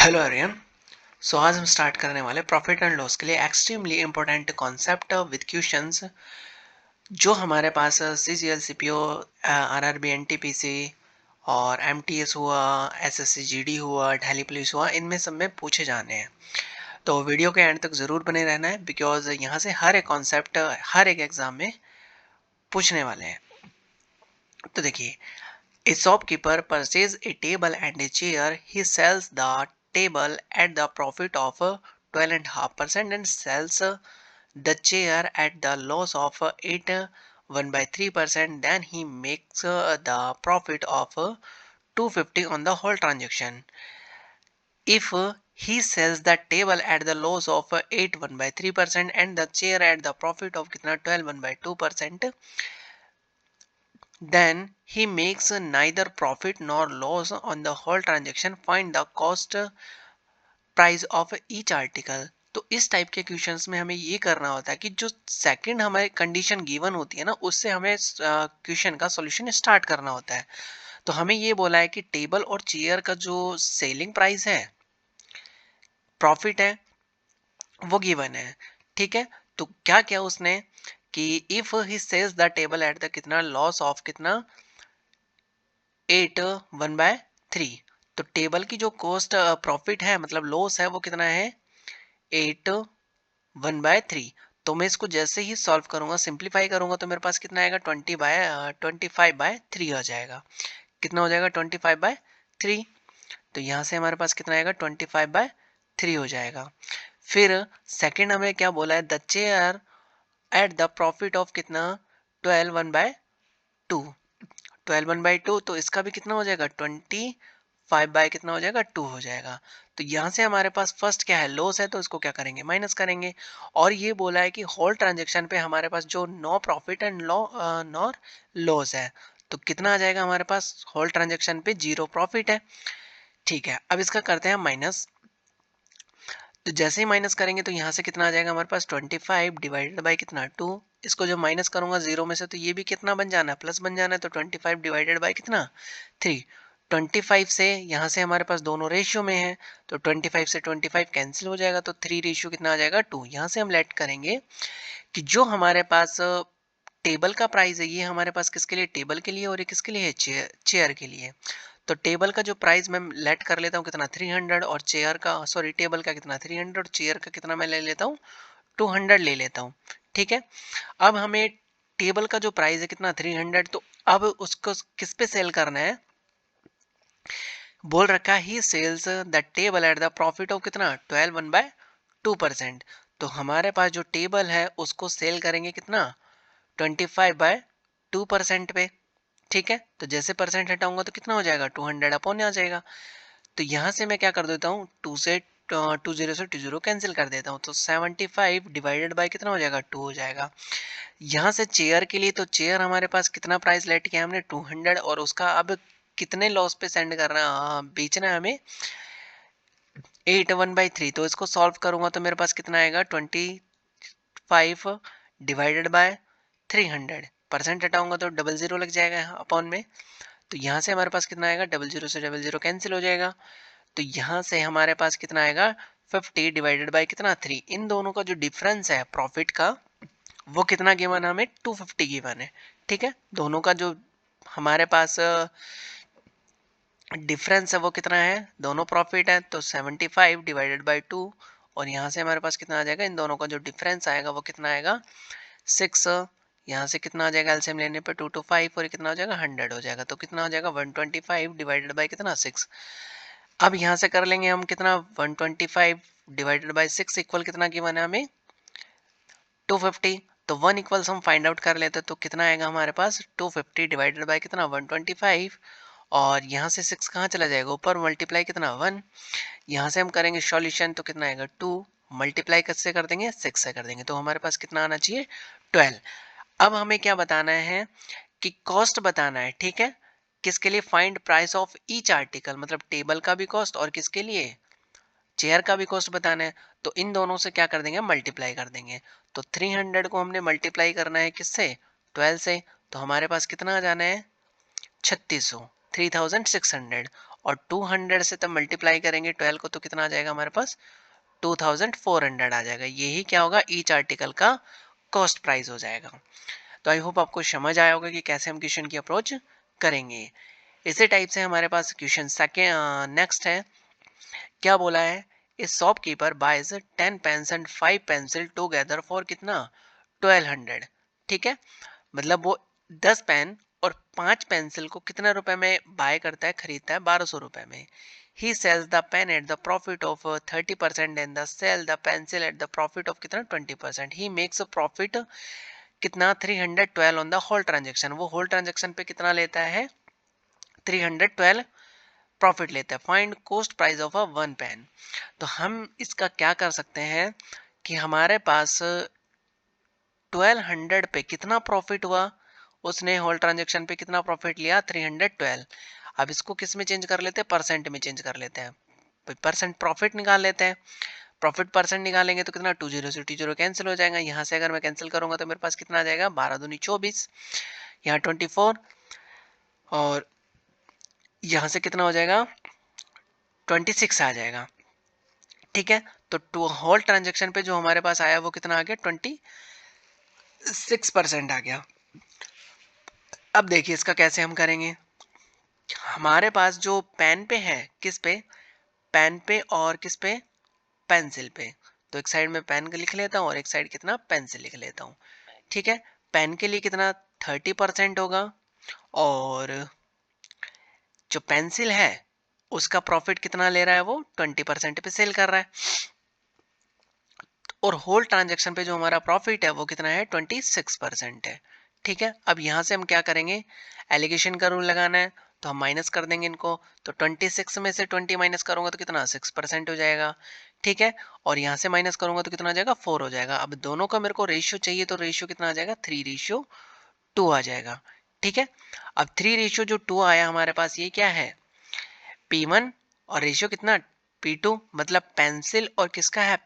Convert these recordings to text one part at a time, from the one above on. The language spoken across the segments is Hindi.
Hello everyone. सो आज हम स्टार्ट करने वाले प्रॉफिट एंड लॉस के लिए extremely important concept with questions जो हमारे पास सीजीएल सीपीओ आरआरबी एनटीपीसी और एमटीएस हुआ, एसएससी जीडी हुआ, दिल्ली पुलिस हुआ, इनमें सब में पूछे जाने हैं। तो वीडियो के एंड तक ज़रूर बने रहना है बिकॉज यहाँ से हर एक कॉन्सेप्ट हर एक एग्जाम में पूछने वाले हैं। तो देखिए, a shopkeeper purchases a table and a chair. He sells the table at the profit of 12.5% and sells the chair at the loss of 8 1 by 3%. Then he makes the profit of 250 on the whole transaction. If he sells the table at the loss of 8 1 by 3% and the chair at the profit of कितना 12 1 by 2%, then he makes neither profit nor loss on the whole transaction. Find the cost price of each article. तो इस टाइप के क्वेश्चंस में हमें ये करना होता है कि जो सेकंड हमारी कंडीशन गिवन होती है ना, उससे हमें क्वेश्चन का सॉल्यूशन स्टार्ट करना होता है। तो हमें ये बोला है कि टेबल और चेयर का जो सेलिंग प्राइस है, प्रॉफिट है, वो गिवन है। ठीक है, तो क्या क्या उसने कि if he sells the table at the कितना लॉस ऑफ कितना 8 1 बाय 3, तो टेबल की जो कॉस्ट प्रॉफिट है मतलब लॉस है वो कितना है 8 1 बाय 3। तो मैं इसको जैसे ही सॉल्व करूंगा, सिंप्लीफाई करूंगा, तो मेरे पास कितना आएगा 25 बाय 3 आ जाएगा। कितना हो जाएगा 25 बाय 3। तो यहाँ से हमारे पास कितना आएगा 25 बाय 3 हो जाएगा। फिर सेकंड हमें क्या बोला है, the chair eight the profit of कितना 12 1 बाय 2, 12 1 बाई 2, तो इसका भी कितना हो जाएगा 25 बाय कितना हो जाएगा 2 हो जाएगा। तो यहाँ से हमारे पास फर्स्ट क्या है, लॉस है, तो इसको क्या करेंगे माइनस करेंगे। और ये बोला है कि होल ट्रांजेक्शन पे हमारे पास जो no profit and nor loss है, तो कितना आ जाएगा हमारे पास होल ट्रांजेक्शन पे 0 प्रॉफिट है। ठीक है, अब इसका करते हैं माइनस। तो जैसे ही माइनस करेंगे तो यहाँ से कितना आ जाएगा हमारे पास 25 डिवाइडेड बाई कितना 2। इसको जब माइनस करूंगा जीरो में से तो ये भी कितना बन जाना है, प्लस बन जाना है। तो 25 डिवाइडेड बाई कितना 3। 25 से यहाँ से हमारे पास दोनों रेशियो में है, तो 25 से 25 कैंसिल हो जाएगा, तो 3 रेशियो कितना आ जाएगा 2। यहाँ से हम लेट करेंगे कि जो हमारे पास टेबल का प्राइस है, ये हमारे पास किसके लिए, टेबल के लिए, और ये किसके लिए है, चेयर के लिए। तो टेबल का जो प्राइस मैं लेट कर लेता हूँ कितना 300, और चेयर का सॉरी टेबल का कितना 300 और चेयर का कितना मैं ले लेता हूँ 200 ले लेता हूँ। ठीक है, अब हमें टेबल का जो प्राइस है कितना 300, तो अब उसको किस पे सेल करना है, बोल रखा he sells the table at the profit of कितना 12 1 बाय 2%। तो हमारे पास जो टेबल है उसको सेल करेंगे कितना 25 बाय 2% पे। ठीक है, तो जैसे परसेंट हटाऊंगा तो कितना हो जाएगा 200 अपॉन आ जाएगा। तो यहाँ से मैं क्या कर देता हूँ 2 से 20 से 20 कैंसिल कर देता हूँ, तो 75 डिवाइडेड बाय कितना हो जाएगा 2 हो जाएगा। यहाँ से चेयर के लिए, तो चेयर हमारे पास कितना प्राइस लेट किया हमने 200, और उसका अब कितने लॉस पे सेंड करना बेचना है हमें 8 1 बाई 3। तो इसको सॉल्व करूंगा तो मेरे पास कितना आएगा 25 डिवाइडेड बाय 300। परसेंट हटाऊंगा तो 00 लग जाएगा अपॉन में। तो यहाँ से हमारे पास कितना आएगा 00 से 00 कैंसिल हो जाएगा। तो यहाँ से हमारे पास कितना आएगा 50 डिवाइडेड बाय कितना 3। इन दोनों का जो डिफरेंस है प्रॉफिट का, वो कितना गिवन है हमें 250 गिवन है। ठीक है, दोनों का जो हमारे पास डिफरेंस है वो कितना है, दोनों प्रॉफिट है, तो 75 डिवाइडेड बाय 2। और यहाँ से हमारे पास कितना आ जाएगा, इन दोनों का जो डिफरेंस आएगा वो कितना आएगा 6। यहाँ से कितना आ जाएगा एलसीएम लेने पे 2 to 5, और कितना हो जाएगा 100 हो जाएगा। तो कितना हो जाएगा 125 डिवाइडेड बाय कितना 6। अब यहाँ से कर लेंगे हम कितना 125 डिवाइडेड बाय 6 इक्वल कितना गिवन है हमें 250। तो 1 इक्वल्स हम फाइंड आउट कर लेते, तो कितना आएगा हमारे पास 250 डिवाइडेड बाय कितना 125, और यहाँ से 6 कहाँ चला जाएगा ऊपर, मल्टीप्लाई कितना 1। यहाँ से हम करेंगे सॉल्यूशन, तो कितना आएगा 2, मल्टीप्लाई किससे कर देंगे 6 से कर देंगे, तो हमारे पास कितना आना चाहिए 12। अब हमें क्या बताना है कि कॉस्ट बताना है। ठीक है, किसके लिए, find price of each article, मतलब टेबल का भी कॉस्ट और किसके लिए चेयर का भी कॉस्ट बताना है। तो इन दोनों से क्या कर देंगे मल्टीप्लाई कर देंगे। तो 300 को हमने मल्टीप्लाई करना है किससे 12 से, तो हमारे पास कितना आ जाना है 3600 3600। और 200 से तब मल्टीप्लाई करेंगे 12 को तो कितना आ जाएगा हमारे पास 2400 आ जाएगा। यही क्या होगा ईच आर्टिकल का कॉस्ट प्राइस हो जाएगा। तो आई होप आपको समझ आया होगा कि कैसे हम क्वेश्चन की अप्रोच करेंगे। इसी टाइप से हमारे पास क्वेश्चन सेकेंड नेक्स्ट है। क्या बोला है ए shopkeeper buys 10 pens and 5 pencil together for कितना 1200। ठीक है, मतलब वो 10 पेन और 5 पेंसिल को कितने रुपए में बाय करता है, खरीदता है 1200 रुपए में। He sells the pen at the profit of 30% and the sell the pencil at the profit of कितना 20%। ही मेक्स अ प्रॉफिट कितना 312 ऑन द होल ट्रांजेक्शन। वो होल ट्रांजेक्शन पे कितना लेता है 312 प्रॉफिट लेता है। Find cost price of a one pen. तो हम इसका क्या कर सकते हैं कि हमारे पास 1200 पे कितना प्रॉफिट हुआ, उसने होल ट्रांजेक्शन पे कितना प्रॉफिट लिया 312। अब इसको किस में चेंज कर लेते हैं, परसेंट में चेंज कर लेते हैं। परसेंट प्रॉफिट निकाल लेते हैं। प्रॉफिट परसेंट निकालेंगे तो कितना 20 से 20 कैंसिल हो जाएगा। यहाँ से अगर मैं कैंसिल करूंगा तो मेरे पास कितना आ जाएगा 12 दूनी 24, यहाँ 24 और यहाँ से कितना हो जाएगा 26 आ जाएगा। ठीक है, तो होल ट्रांजेक्शन पे जो हमारे पास आया वो कितना आ गया 26% आ गया। अब देखिए इसका कैसे हम करेंगे। हमारे पास जो पेन पे है, किस पे, पेन पे और किस पे, पेंसिल पे। तो एक साइड में पेन का लिख लेता हूँ और एक साइड कितना पेंसिल लिख लेता हूँ। ठीक है, पेन के लिए कितना 30% होगा और जो पेंसिल है उसका प्रॉफिट कितना ले रहा है वो 20% पे सेल कर रहा है। और होल ट्रांजेक्शन पे जो हमारा प्रॉफिट है वो कितना है 26% है। ठीक है, अब यहाँ से हम क्या करेंगे, एलिगेशन का रूल लगाना है तो हम माइनस कर देंगे इनको। तो 26 में से 20 माइनस करूंगा तो कितना 6% हो जाएगा। ठीक है, और यहाँ से माइनस करूंगा तो कितना आ जाएगा 4 हो जाएगा। अब दोनों का मेरे को रेशियो चाहिए तो रेशियो कितना आ जाएगा 3:2 आ जाएगा। ठीक है, अब 3:2 आया हमारे पास, ये क्या है P1 और रेशियो कितना P2, मतलब पेंसिल और किसका है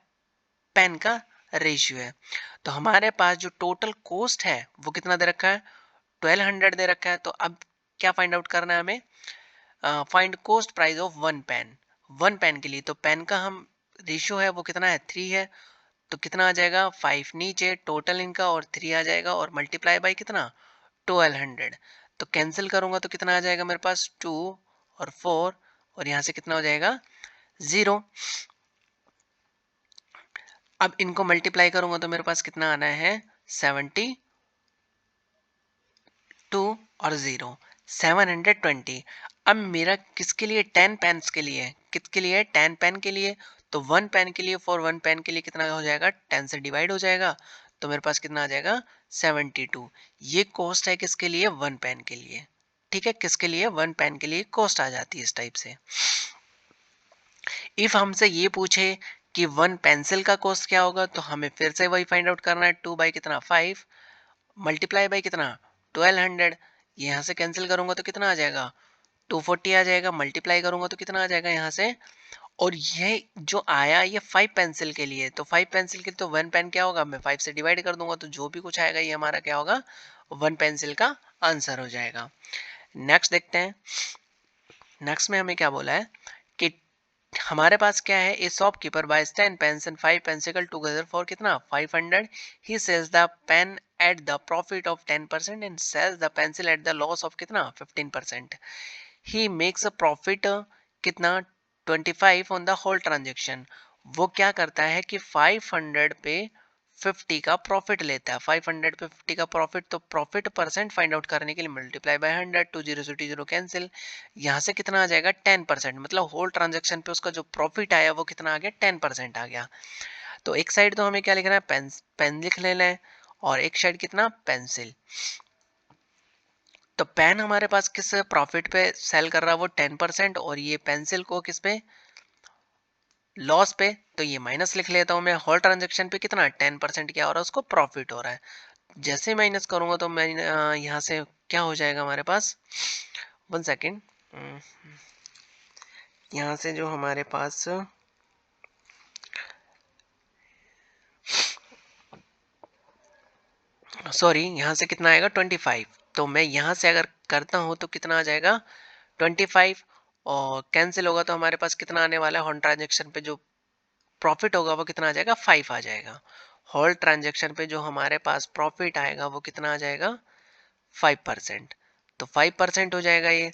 पेन का रेशियो है। तो हमारे पास जो टोटल कॉस्ट है वो कितना दे रखा है 1200 दे रखा है। तो अब क्या फाइंड आउट करना है हमें, find cost price of one pen. One pen के लिए तो पेन का हम रेशियो है वो कितना है 3 है, तो कितना आ जाएगा 5 नीचे टोटल इनका और 3 आ जाएगा और मल्टीप्लाई बाय कितना 1200। तो कैंसिल करूंगा तो कितना आ जाएगा मेरे पास 2 और 4 और यहाँ से कितना हो जाएगा 0। अब इनको मल्टीप्लाई करूंगा तो मेरे पास कितना आना है 72 और 0 720। अब मेरा किसके लिए 10 पेन्स के लिए, किसके लिए 10 पेन के लिए, तो वन पेन के लिए फॉर वन पेन के लिए कितना हो जाएगा 10 से डिवाइड हो जाएगा तो मेरे पास कितना आ जाएगा 72। ये कॉस्ट है किसके लिए वन पेन के लिए। ठीक है, किसके लिए वन पेन के लिए कॉस्ट आ जाती है इस टाइप से। इफ हमसे ये पूछे कि वन पेंसिल का कॉस्ट क्या होगा तो हमें फिर से वही फाइंड आउट करना है 2 बाई कितना 5 मल्टीप्लाई बाई कितना 1200। यहाँ से कैंसिल करूंगा तो कितना आ जाएगा 240 आ जाएगा, मल्टीप्लाई करूंगा तो कितना आ जाएगा यहाँ से। और ये जो आया ये 5 पेंसिल के लिए, तो 5 पेंसिल के लिए तो वन पेन क्या होगा मैं 5 से डिवाइड कर दूंगा तो जो भी कुछ आएगा ये हमारा क्या होगा वन पेंसिल का आंसर हो जाएगा। नेक्स्ट देखते हैं। नेक्स्ट में हमें क्या बोला है कि हमारे पास क्या है ए shopkeeper buys 10 pens and 5 pencil together for कितना 500। He sells the pen at the profit of 10% and sells the pencil at the loss of कितना 15%। ही मेक्स अ प्रॉफिट कितना 25 ऑन द होल ट्रांजेक्शन। वो क्या करता है कि 500 पे 50 का प्रॉफिट लेता है। 500 पे 50 का प्रॉफिट, तो प्रॉफिट परसेंट फाइंड आउट करने के लिए मल्टीप्लाई बाय 100, 20 से 20 कैंसिल, यहाँ से कितना आ जाएगा 10%। मतलब होल ट्रांजेक्शन पे उसका जो प्रॉफिट आया वो कितना आ गया 10% आ गया। तो एक साइड तो हमें क्या लिखना है पेन, पेन लिख लेना है और एक साइड कितना पेंसिल। तो पेन हमारे पास किस प्रॉफिट पे सेल कर रहा है वो 10% और ये पेंसिल को किस पे लॉस पे, तो ये माइनस लिख लेता हूँ मैं। होल ट्रांजेक्शन पे कितना 10% क्या हो रहा है उसको प्रॉफिट हो रहा है। जैसे माइनस करूंगा तो मैं यहाँ से क्या हो जाएगा हमारे पास 1 सेकेंड, यहाँ से जो हमारे पास सॉरी यहाँ से कितना आएगा 25। तो मैं यहाँ से अगर करता हूँ तो कितना आ जाएगा 25 और कैंसिल होगा तो हमारे पास कितना आने वाला है, होल्ड ट्रांजेक्शन पे जो प्रॉफिट होगा वो कितना आ जाएगा, 5 आ जाएगा। होल्ड ट्रांजेक्शन पे जो हमारे पास प्रॉफिट आएगा वो कितना आ जाएगा, 5%। तो 5% हो जाएगा ये।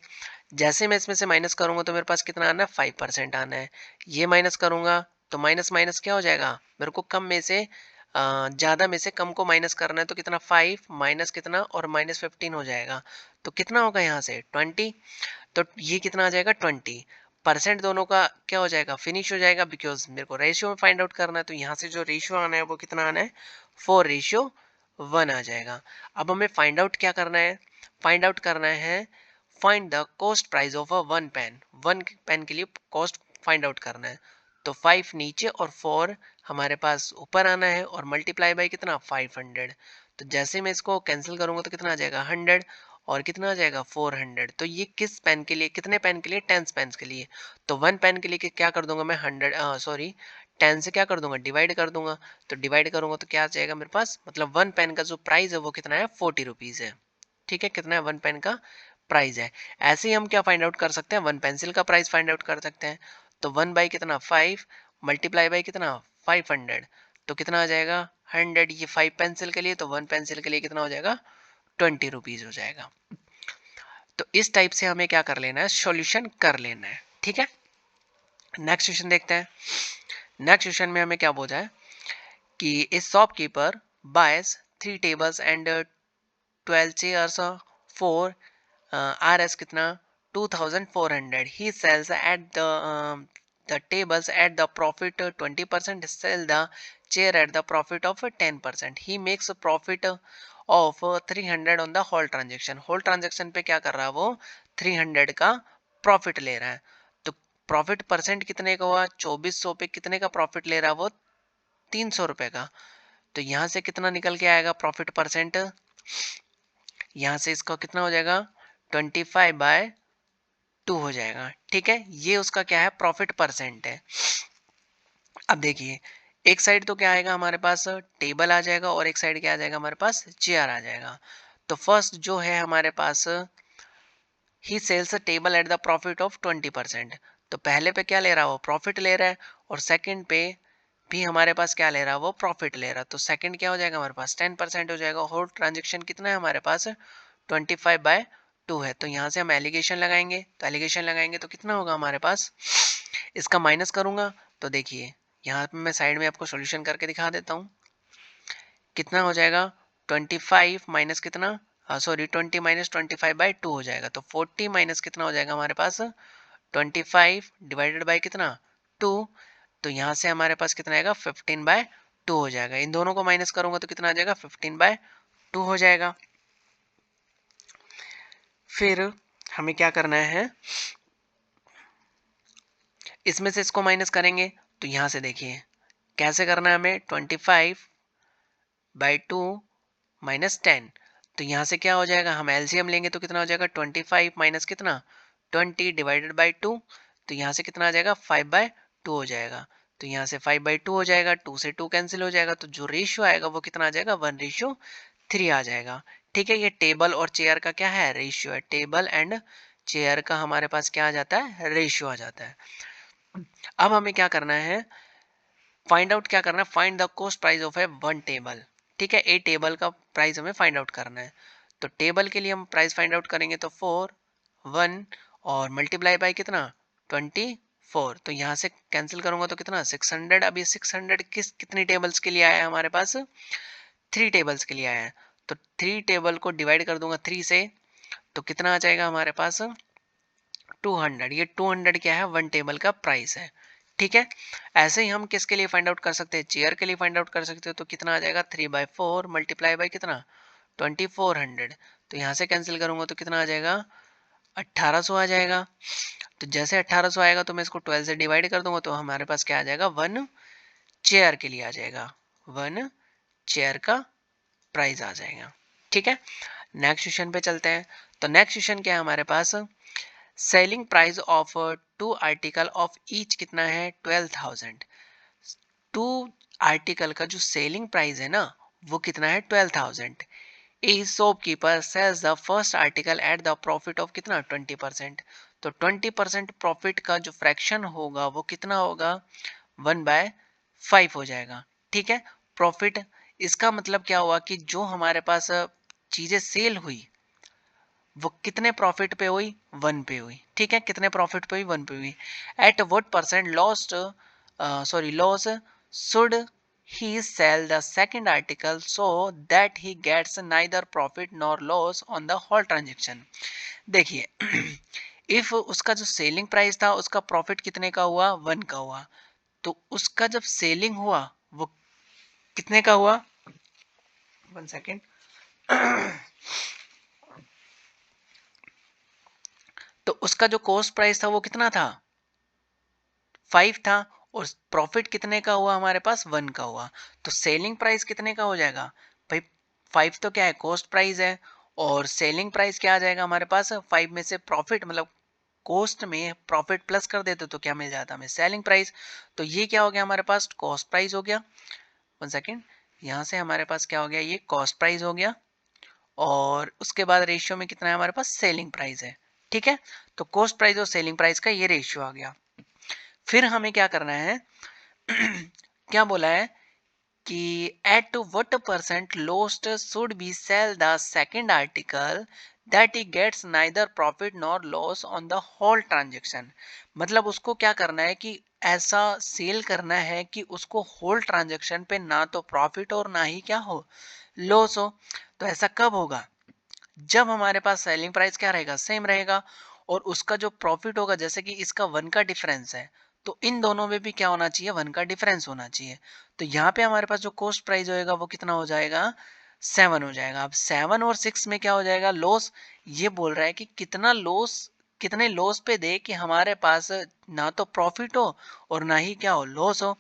जैसे मैं इसमें से माइनस करूंगा तो मेरे पास कितना आना है, 5% आना है। ये माइनस करूंगा तो माइनस माइनस क्या हो जाएगा, मेरे को कम में से ज्यादा में से कम को माइनस करना है, तो कितना 5 माइनस कितना और -15 हो जाएगा। तो कितना होगा यहाँ से 20। तो ये कितना आ जाएगा 20%, दोनों का क्या हो जाएगा, फिनिश हो जाएगा। बिकॉज मेरे को रेशियो में फाइंड आउट करना है, तो यहाँ से जो रेशियो आना है वो कितना आना है, 4:1 आ जाएगा। अब हमें फाइंड आउट क्या करना है, फाइंड आउट करना है, find the cost price of a one pen के लिए कॉस्ट फाइंड आउट करना है। तो 5 नीचे और 4 हमारे पास ऊपर आना है, और मल्टीप्लाई बाय कितना, 500। तो जैसे मैं इसको कैंसिल करूंगा तो कितना आ जाएगा 100, और कितना आ जाएगा 400। तो ये किस पेन के लिए, कितने पेन के लिए, 10 पेन के लिए। तो 1 पेन के लिए क्या कर दूंगा मैं, 100 सॉरी 10 से क्या कर दूंगा, डिवाइड कर दूंगा। तो डिवाइड करूंगा तो क्या आ जाएगा मेरे पास, मतलब 1 पेन का जो प्राइस है वो कितना है, 40 रुपीज है। ठीक है, कितना है 1 पेन का प्राइस है। ऐसे ही हम क्या फाइंड आउट कर सकते हैं, 1 पेंसिल का प्राइस फाइंड आउट कर सकते हैं। तो 1 बाई कितना 5 मल्टीप्लाई बाई कितना 500, तो कितना आ जाएगा 100। ये 5 पेंसिल के लिए, तो 1 पेंसिल के लिए कितना हो जाएगा, 20 रुपीज हो जाएगा। तो इस टाइप से हमें क्या कर लेना है, सॉल्यूशन कर लेना है। ठीक है, नेक्स्ट क्वेश्चन देखते हैं। नेक्स्ट क्वेश्चन में हमें क्या बोला है कि ए shopkeeper bias 3 tables and 12 chairs for RS कितना 2400। He sells at the tables at the profit 20%, sell the chair at the profit of 10%. He makes a profit of 300 on the whole transaction. whole transaction पे क्या कर रहा है वो, 300 का प्रॉफिट ले रहा है। तो प्रॉफिट परसेंट कितने का हुआ, 2400 पे कितने का प्रॉफिट ले रहा है वो, 300 रुपए का। तो यहाँ से कितना निकल के आएगा प्रॉफिट परसेंट, यहाँ से इसका कितना हो जाएगा 25/2 हो जाएगा। ठीक है, ये उसका क्या है, प्रॉफिट परसेंट है। अब देखिए, एक साइड तो क्या आएगा हमारे पास, टेबल आ जाएगा, और एक साइड क्या आ जाएगा हमारे पास, चेयर आ जाएगा। तो फर्स्ट जो है हमारे पास, he sells table at the profit of 20%। तो पहले पे क्या ले रहा है वो, प्रॉफिट ले रहा है, और सेकंड पे भी हमारे पास क्या ले रहा है वो, प्रॉफिट ले रहा है। तो सेकंड क्या हो जाएगा हमारे पास, 10% हो जाएगा। और ट्रांजेक्शन कितना है हमारे पास, 25/2 है। तो यहाँ से हम एलिगेशन लगाएंगे, तो एलिगेशन लगाएंगे तो कितना होगा हमारे पास, इसका माइनस करूंगा तो देखिए यहाँ पे मैं साइड में आपको सॉल्यूशन करके दिखा देता हूँ। कितना हो जाएगा 25 माइनस कितना, सॉरी 20 माइनस 25/2 हो जाएगा। तो 40 माइनस कितना हो जाएगा हमारे पास, 25 डिवाइडेड बाई कितना 2। तो यहाँ से हमारे पास कितना आएगा 15/2 हो जाएगा। इन दोनों को माइनस करूंगा तो कितना आ जाएगा 15/2 हो जाएगा। फिर हमें क्या करना है, इसमें से इसको माइनस करेंगे। तो यहाँ से देखिए कैसे करना है हमें, 25/2 माइनस 10। तो यहाँ से क्या हो जाएगा, हम एलसीएम लेंगे तो कितना हो जाएगा 25 माइनस कितना 20 डिवाइडेड बाई 2। तो यहाँ से कितना आ जाएगा 5/2 हो जाएगा। तो यहाँ से 5/2 हो जाएगा, 2 से 2 कैंसिल हो जाएगा। तो जो रेशियो आएगा वो कितना आ जाएगा 1:3 आ जाएगा। ठीक है, ये टेबल और चेयर का क्या है, रेशियो है। टेबल एंड चेयर का हमारे पास क्या आ जाता है, रेशियो आ जाता है। अब हमें क्या करना है, फाइंड आउट क्या करना है, find the cost price of A one table. ठीक है, ए टेबल का प्राइस हमें फाइंड आउट करना है। तो टेबल के लिए हम प्राइस फाइंड आउट करेंगे तो 4 1 और मल्टीप्लाई बाय कितना 24। तो यहाँ से कैंसिल करूंगा तो कितना 600। अब ये 600 कितनी टेबल्स के लिए आया है हमारे पास, 3 टेबल्स के लिए आया है। तो 3 टेबल को डिवाइड कर दूंगा 3 से, तो कितना आ जाएगा हमारे पास 200। ये 200 क्या है, वन टेबल का प्राइस है। ठीक है, ऐसे ही हम किसके लिए फाइंड आउट कर सकते हैं, चेयर के लिए फाइंड आउट कर सकते हो। तो कितना आ जाएगा 3/4 मल्टीप्लाई बाई कितना 2400। तो यहाँ से कैंसिल करूंगा तो कितना आ जाएगा 1800 आ जाएगा। तो जैसे 1800 आएगा तो मैं इसको 12 से डिवाइड कर दूंगा, तो हमारे पास क्या आ जाएगा, वन चेयर के लिए आ जाएगा, वन चेयर का प्राइस आ जाएगा। ठीक है, नेक्स्ट क्वेश्चन पे चलते हैं। तो नेक्स्ट क्वेश्चन क्या है हमारे पास, selling price of 2 article of each कितना है 12,000। 2 आर्टिकल का जो सेलिंग प्राइस है ना वो कितना है 12,000। A shopkeeper sells the first article at the profit of कितना 20%। तो 20% प्रॉफिट का जो फ्रैक्शन होगा वो कितना होगा, 1/5 हो जाएगा। ठीक है, प्रॉफिट, इसका मतलब क्या हुआ कि जो हमारे पास चीजें सेल हुई वो कितने प्रॉफिट पे हुई, 1 पे हुई। ठीक है, कितने प्रॉफिट पे हुई, 1 पे हुई। Eight what percent loss should he sell the second article so that he gets neither profit nor loss on the whole transaction। देखिए इफ उसका जो सेलिंग प्राइस था उसका प्रॉफिट कितने का हुआ, 1 का हुआ, तो उसका जब सेलिंग हुआ वो कितने का हुआ, 1 सेकेंड तो उसका जो कॉस्ट प्राइस था वो कितना था, 5 था, और प्रॉफिट कितने का हुआ हमारे पास, 1 का हुआ। तो सेलिंग प्राइस कितने का हो जाएगा भाई, 5 तो क्या है, कॉस्ट प्राइस है, और सेलिंग प्राइस क्या आ जाएगा हमारे पास, 5 में से प्रॉफिट मतलब कॉस्ट में प्रॉफिट प्लस कर देते तो क्या मिल जाता हमें, सेलिंग प्राइस। तो ये क्या हो गया हमारे पास, कॉस्ट प्राइस हो गया। 1 सेकेंड, यहाँ से हमारे पास क्या हो गया, ये कॉस्ट प्राइस हो गया, और उसके बाद रेशियो में कितना है हमारे पास, सेलिंग प्राइस है। ठीक है, तो कॉस्ट प्राइस और सेलिंग प्राइस का ये रेशियो आ गया। फिर हमें क्या करना है क्या बोला है कि at what percent lost should be sell the second article that he gets neither profit nor loss on the whole transaction. मतलब उसको क्या करना है कि ऐसा सेल करना है कि उसको होल ट्रांजेक्शन पे ना तो प्रॉफिट और ना ही क्या हो, लॉस हो। तो ऐसा कब होगा, जब हमारे पास सेलिंग प्राइस क्या रहेगा, सेम रहेगा, और उसका जो प्रॉफिट होगा, जैसे कि इसका 1 का डिफरेंस है, तो इन दोनों में भी क्या होना चाहिए, 1 का डिफरेंस होना चाहिए। तो यहाँ पे हमारे पास जो कॉस्ट प्राइस होएगा वो कितना हो जाएगा, 7 हो जाएगा। अब 7 और 6 में क्या हो जाएगा, लॉस। ये बोल रहा है कि कितना लॉस, कितने लॉस पे दे कि हमारे पास ना तो प्रॉफिट हो और ना ही क्या हो, लॉस हो।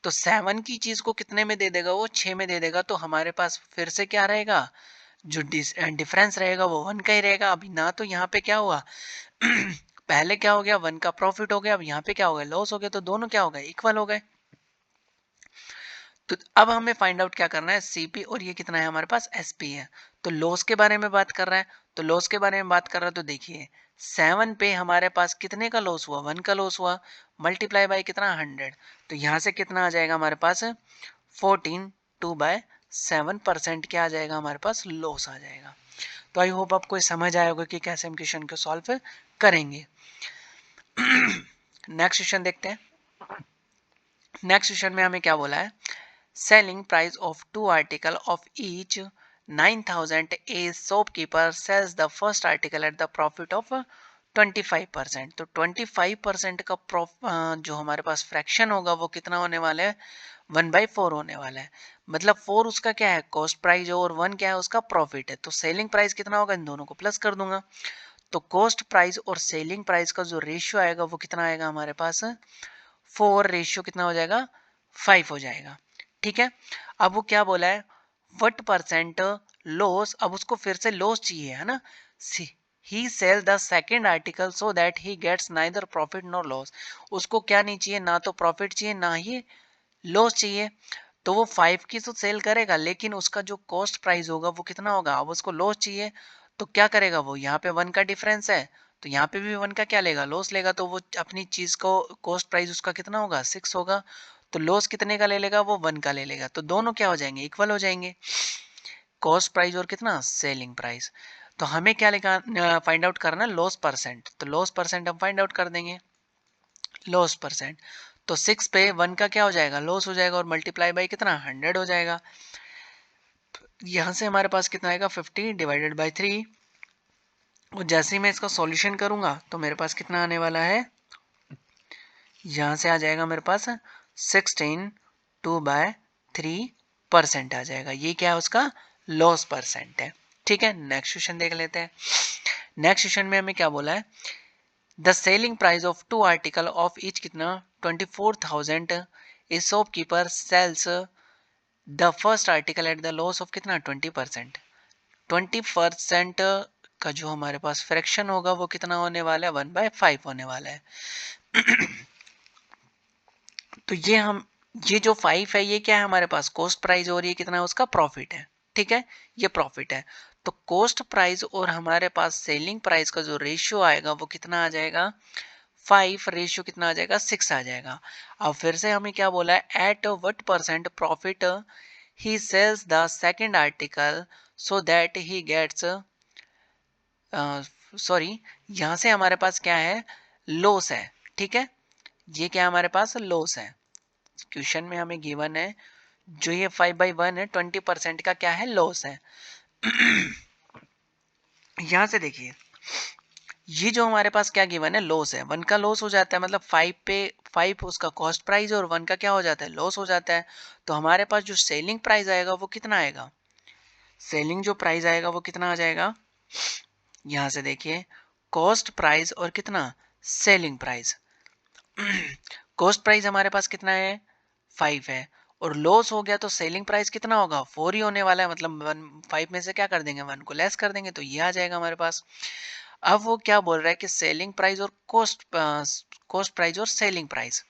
तो 7 की चीज को कितने में दे देगा, वो 6 में दे देगा, तो हमारे पास फिर से क्या रहेगा, जो डिफरेंस रहेगा वो 1 का ही रहेगा। अभी ना तो यहाँ पे क्या हुआ पहले क्या हो गया, 1 का प्रॉफिट हो गया, अब यहाँ पे क्या हो गया, लॉस हो गया, तो दोनों क्या हो गए, इक्वल हो गए। तो अब हमें फाइंड आउट क्या करना है, सीपी, और ये कितना है हमारे पास, एसपी है। तो लॉस के बारे में बात कर रहा है, तो लॉस के बारे में बात कर रहा है, तो देखिए 7 पे हमारे पास कितने का लॉस हुआ, 1 का लॉस हुआ, मल्टीप्लाई बाय कितना, 100। तो यहाँ से कितना आ जाएगा हमारे पास, 14, 2/7% क्या आ जाएगा हमारे पास, लॉस आ जाएगा। तो आई होप आपको समझ आया होगा कि कैसे हम क्वेश्चन को सॉल्व करेंगे। नेक्स्ट क्वेश्चन देखते हैं। नेक्स्ट क्वेश्चन में हमें क्या बोला है, selling price of 2 article of each 9,000, A shopkeeper sells the first article at the profit of 25%। तो 25% का जो हमारे पास फ्रैक्शन होगा वो कितना होने वाला है, 1/4 होने वाला है। मतलब 4 उसका क्या है, कॉस्ट प्राइस, और 1 क्या है, उसका प्रॉफिट है। तो सेलिंग प्राइस कितना होगा, इन दोनों को प्लस कर दूंगा, तो कॉस्ट प्राइस और सेलिंग प्राइस का जो रेशियो आएगा वो कितना आएगा हमारे पास, 4 रेशियो कितना हो जाएगा, 5 हो जाएगा। ठीक है, अब वो क्या बोला है, व्हाट परसेंट लॉस, अब उसको फिर से लॉस चाहिए है ना, he sell the second article so that he gets neither profit nor loss. उसको क्या नहीं चाहिए, ना तो प्रॉफिट चाहिए ना ही लॉस चाहिए। तो वो 5 की तो सेल करेगा, लेकिन उसका जो कॉस्ट प्राइस होगा वो कितना होगा, अब उसको लॉस चाहिए, तो क्या करेगा वो, यहाँ पे 1 का डिफरेंस है, तो यहाँ पे भी 1 का क्या लेगा, लॉस लेगा। तो वो अपनी चीज को कॉस्ट प्राइस उसका कितना होगा, 6 होगा, तो लॉस कितने का ले लेगा, वो 1 का ले लेगा। तो दोनों क्या हो जाएंगे, इक्वल हो जाएंगे, कॉस्ट प्राइस और कितना, सेलिंग प्राइस। तो हमें क्या लेगा, फाइंड आउट करना, लॉस परसेंट। तो लॉस परसेंट हम फाइंड आउट कर देंगे, लॉस परसेंट। तो 6 पे 1 का क्या हो जाएगा, लॉस हो जाएगा, और मल्टीप्लाई बाई कितना, 100 हो जाएगा। यहाँ से हमारे पास कितना आएगा, 50 डिवाइडेड बाई 3। और जैसे ही मैं इसका सॉल्यूशन करूंगा तो मेरे पास कितना आने वाला है, यहाँ से आ जाएगा मेरे पास 16, 2/3% आ जाएगा। ये क्या है, उसका लॉस परसेंट है। ठीक है, नेक्स्ट क्वेश्चन देख लेते हैं। नेक्स्ट क्वेश्चन में हमें क्या बोला है, the selling price of 2 article of each कितना, 24,000, A shopkeeper sells the first article at the loss of कितना, 20%। 20% का जो हमारे पास फ्रैक्शन होगा वो कितना होने वाला है, 1/5 होने वाला है। तो ये जो 5 है ये क्या है हमारे पास, कॉस्ट प्राइस, और ये कितना है, उसका प्रॉफिट है। ठीक है, ये प्रॉफिट है। तो कॉस्ट प्राइस और हमारे पास सेलिंग प्राइस का जो रेशियो आएगा वो कितना आ जाएगा, 5 रेशियो कितना आ जाएगा, 6 आ जाएगा। अब फिर से हमें क्या बोला है, at what percent profit he sells the second article so that he gets, sorry, यहाँ से हमारे पास क्या है, लॉस है। ठीक है, ये क्या हमारे पास लॉस है। क्वेश्चन में हमें गिवन है जो ये 5/1 है, 20% का क्या है, लॉस है। यहाँ से देखिए, ये जो हमारे पास क्या गिवन है, लॉस है, 1 का लॉस हो जाता है, मतलब 5 पे 5 उसका कॉस्ट प्राइस है और 1 का क्या हो जाता है, लॉस हो जाता है। तो हमारे पास जो सेलिंग प्राइस आएगा वो कितना आएगा, सेलिंग जो प्राइस आएगा वो कितना आ जाएगा, यहाँ से देखिए, कॉस्ट प्राइस और कितना, सेलिंग प्राइस। कॉस्ट प्राइस हमारे पास कितना है, 5 है, और लॉस हो गया तो सेलिंग प्राइस कितना होगा, 4 ही होने वाला है, मतलब 5 में से क्या कर देंगे, 1 को लेस कर देंगे, तो ये आ जाएगा हमारे पास। अब वो क्या बोल रहा है कि सेलिंग प्राइस और कॉस्ट प्राइस और सेलिंग प्राइस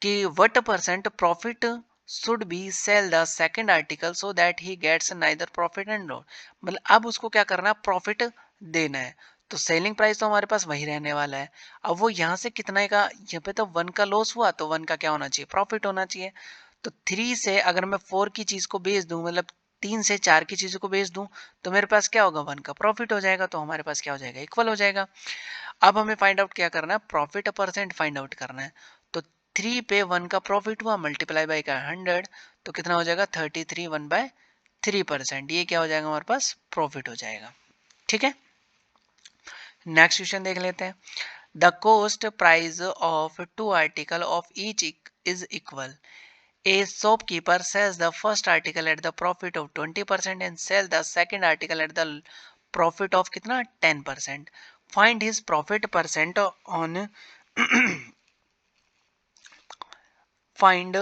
कि what percent profit should be sell the second article so that he gets neither profit and loss. मतलब अब उसको क्या करना है, प्रॉफिट देना है। तो सेलिंग प्राइस तो हमारे पास वही रहने वाला है। अब वो यहाँ से कितना का, यहाँ पे तो 1 का लॉस हुआ तो 1 का क्या होना चाहिए, प्रॉफिट होना चाहिए। तो 3 से अगर मैं 4 की चीज को बेच दूं, मतलब 3 से 4 की चीजों को बेच दूं, तो मेरे पास क्या होगा, 1 का प्रॉफिट हो जाएगा, तो हमारे पास क्या हो जाएगा, इक्वल हो जाएगा। अब हमें फाइंड आउट क्या करना है, प्रॉफिट परसेंट फाइंड आउट करना है। तो 3 पे 1 का प्रॉफिट हुआ, मल्टीप्लाई बाई का 100, तो कितना हो जाएगा, 33 1/3%। ये क्या हो जाएगा, हमारे पास प्रॉफिट हो जाएगा। ठीक है, नेक्स्ट क्वेश्चन देख लेते हैं। The cost price of 2 article of each is equal. A shopkeeper sells the first article at the profit of 20% and sell the second article at the profit of कितना, 10%. Find his profit percent on find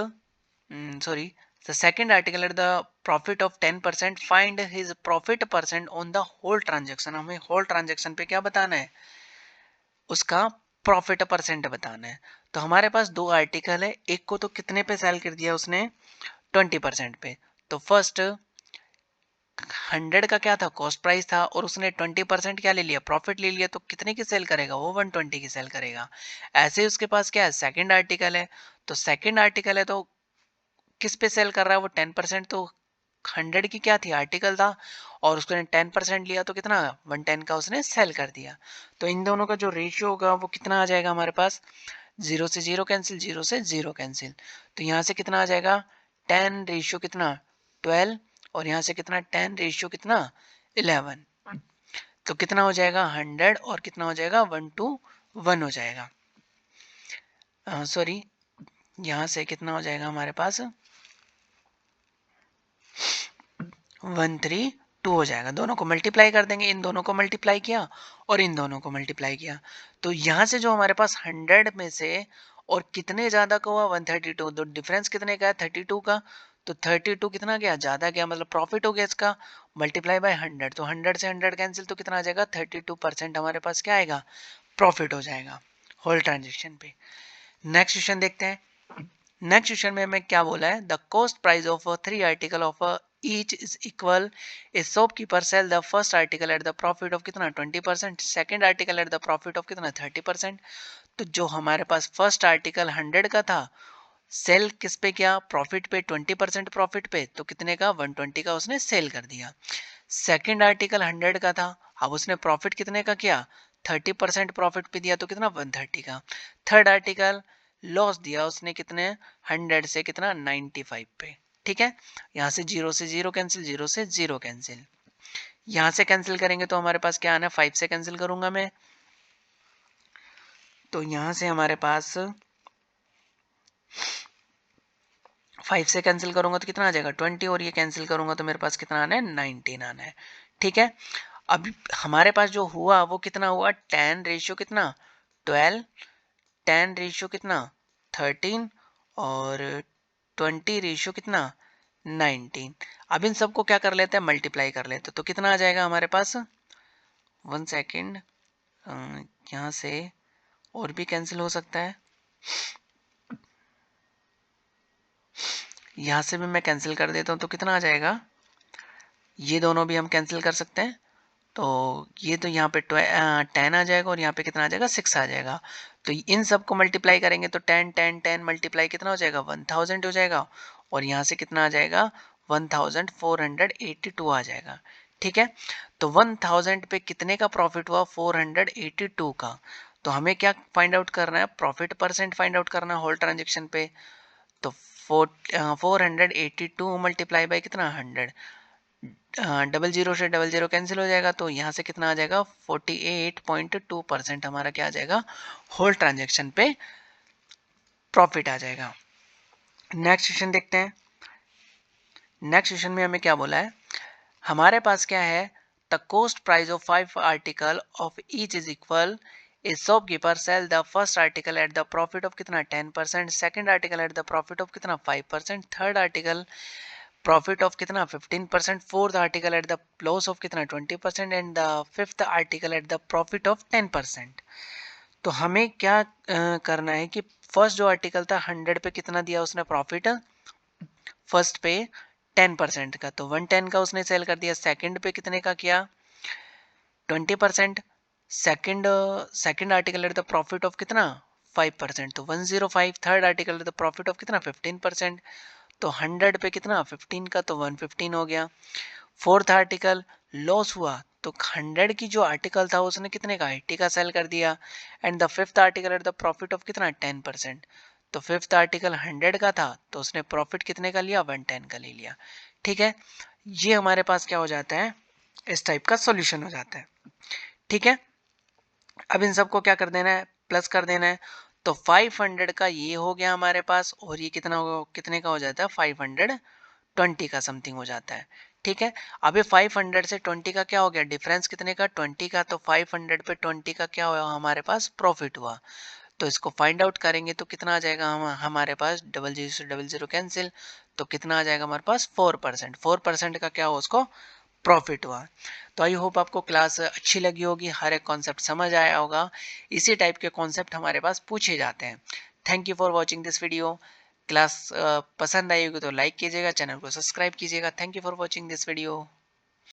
sorry, the second article at the profit of 10%. Find his profit percent on the whole transaction. हमें whole transaction पे क्या बताना है, उसका प्रॉफिट परसेंट बताना है। तो हमारे पास 2 आर्टिकल है, एक को तो कितने पे सेल कर दिया उसने, 20% पे। तो फर्स्ट 100 का क्या था, कॉस्ट प्राइस था, और उसने 20% क्या ले लिया, प्रॉफिट ले लिया, तो कितने की सेल करेगा, वो 120 की सेल करेगा। ऐसे ही उसके पास क्या है, सेकंड आर्टिकल है, तो सेकंड आर्टिकल है तो किस पे सेल कर रहा है वो, 10%, तो 100 की क्या थी, आर्टिकल था, और उसने 10% लिया तो कितना, 110 का उसने सेल कर दिया। तो इन दोनों का जो रेशियो होगा वो कितना आ जाएगा हमारे पास, 0 से 0 कैंसिल, 0 से 0 कैंसिल। तो यहाँ से कितना आ जाएगा, 10 रेशियो कितना, 12, और यहाँ से कितना, 10 रेशियो कितना, 11। तो कितना हो जाएगा, 100, और कितना हो जाएगा, 1:1 हो जाएगा। सॉरी, यहाँ से कितना हो जाएगा हमारे पास, 132 हो जाएगा। दोनों को मल्टीप्लाई कर देंगे, इन दोनों को मल्टीप्लाई किया और इन दोनों को मल्टीप्लाई किया, तो यहाँ से जो हमारे पास 100 में से और कितने ज्यादा का हुआ, 132, तो डिफरेंस कितने का है, 32 का। तो 32 कितना गया, ज्यादा गया, मतलब प्रॉफिट हो गया इसका, मल्टीप्लाई बाय 100, तो 100 से 100 कैंसिल, तो कितना आ जाएगा, 32% हमारे पास क्या आएगा, प्रॉफिट हो जाएगा होल ट्रांजेक्शन पे। नेक्स्ट क्वेश्चन देखते हैं। नेक्स्ट क्वेश्चन में हमें क्या बोला है, the cost price of 3 article of each is equal. A shopkeeper sell the first article at the profit of कितना, 20%, second article at the profit of कितना, 30%। तो जो हमारे पास फर्स्ट आर्टिकल 100 का था, सेल किस पे किया, प्रॉफिट पे, 20% प्रॉफिट पे, तो कितने का, 120 का उसने सेल कर दिया। सेकंड आर्टिकल 100 का था, अब उसने प्रॉफिट कितने का किया, 30% प्रॉफिट पे दिया, तो कितना, 130 का। थर्ड आर्टिकल लॉस दिया उसने कितने, 100 से कितना, 95 पे। ठीक है, यहाँ से 0 से 0 कैंसिल, 0 से 0 कैंसिल। यहाँ से कैंसिल करेंगे तो हमारे पास क्या आना है, 5 से कैंसिल करूंगा मैं, तो यहाँ से हमारे पास 5 से कैंसिल करूंगा तो कितना आ जाएगा, 20, और ये कैंसिल करूंगा तो मेरे पास कितना आना है, 19 आना है। ठीक है, अब हमारे पास जो हुआ वो कितना हुआ, 10 रेशियो कितना, 12, 10 रेशियो कितना, 13, और 20 रेशियो कितना, 19। अब इन सबको क्या कर लेते हैं, मल्टीप्लाई कर लेते हैं, तो कितना आ जाएगा हमारे पास, 1 सेकेंड, यहाँ से और भी कैंसिल हो सकता है, यहाँ से भी मैं कैंसिल कर देता हूँ, तो कितना आ जाएगा, ये दोनों भी हम कैंसिल कर सकते हैं। तो ये तो यहाँ पे 10 आ जाएगा और यहाँ पे कितना आ जाएगा 6 आ जाएगा। तो इन सब को मल्टीप्लाई करेंगे तो 10 10 10 मल्टीप्लाई कितना हो जाएगा 1000 हो जाएगा और यहाँ से कितना आ जाएगा 1482 आ जाएगा। ठीक है, तो 1000 पे कितने का प्रॉफिट हुआ 482 का। तो हमें क्या फाइंड आउट करना है, प्रॉफिट परसेंट फाइंड आउट करना है होल ट्रांजेक्शन पे। तो 482 मल्टीप्लाई बाई कितना 100, डबल जीरो से डबल जीरो कैंसिल हो जाएगा तो यहाँ से कितना आ जाएगा 48.2% हमारा क्या आ जाएगा होल ट्रांजेक्शन पे प्रॉफिट आ जाएगा। नेक्स्ट क्वेश्चन देखते हैं। नेक्स्ट क्वेश्चन में हमें क्या बोला है, हमारे पास क्या है, the cost price of 5 article of each is equal, A shopkeeper sell the first article at the profit of कितना 10%, second article at the profit of कितना 5%, थर्ड आर्टिकल प्रॉफिट ऑफ कितना 15%, fourth article at the loss of कितना 20% and the fifth article at the profit of 10%। तो हमें क्या करना है कि फर्स्ट जो आर्टिकल था 100 पे कितना दिया उसने प्रॉफिट, फर्स्ट पे 10% का, तो 110 का उसने सेल कर दिया। सेकंड पे कितने का किया 20%, second second article at the profit of कितना 5%, तो 105। Third article at the profit of कितना 15%, तो 100 पे कितना 15 का, तो 115 हो गया। फोर्थ आर्टिकल लॉस हुआ तो 100 की जो आर्टिकल था उसने कितने का 80 का सेल कर दिया and the fifth article at the profit of कितना 10%, तो फिफ्थ आर्टिकल 100 का था तो उसने प्रॉफिट कितने का लिया 110 का ले लिया। ठीक है, ये हमारे पास क्या हो जाता है, इस टाइप का सॉल्यूशन हो जाता है। ठीक है, अब इन सबको क्या कर देना है, प्लस कर देना है। तो 500 का ये हो गया हमारे पास और ये कितना हो, कितने का हो जाता है 520 का समथिंग हो जाता है। ठीक है, अब ये 500 से 20 का क्या हो गया डिफरेंस कितने का 20 का, तो 500 पे 20 का क्या हुआ हमारे पास प्रॉफिट हुआ। तो इसको फाइंड आउट करेंगे तो कितना आ जाएगा हमारे पास डबल जीरो से डबल जीरो कैंसिल, तो कितना आ जाएगा हमारे पास 4%। 4% का क्या हुआ उसको प्रॉफिट हुआ। तो आई होप आपको क्लास अच्छी लगी होगी, हर एक कॉन्सेप्ट समझ आया होगा। इसी टाइप के कॉन्सेप्ट हमारे पास पूछे जाते हैं। Thank you for watching this video. Class पसंद आई होगी तो लाइक कीजिएगा, चैनल को सब्सक्राइब कीजिएगा। Thank you for watching this video.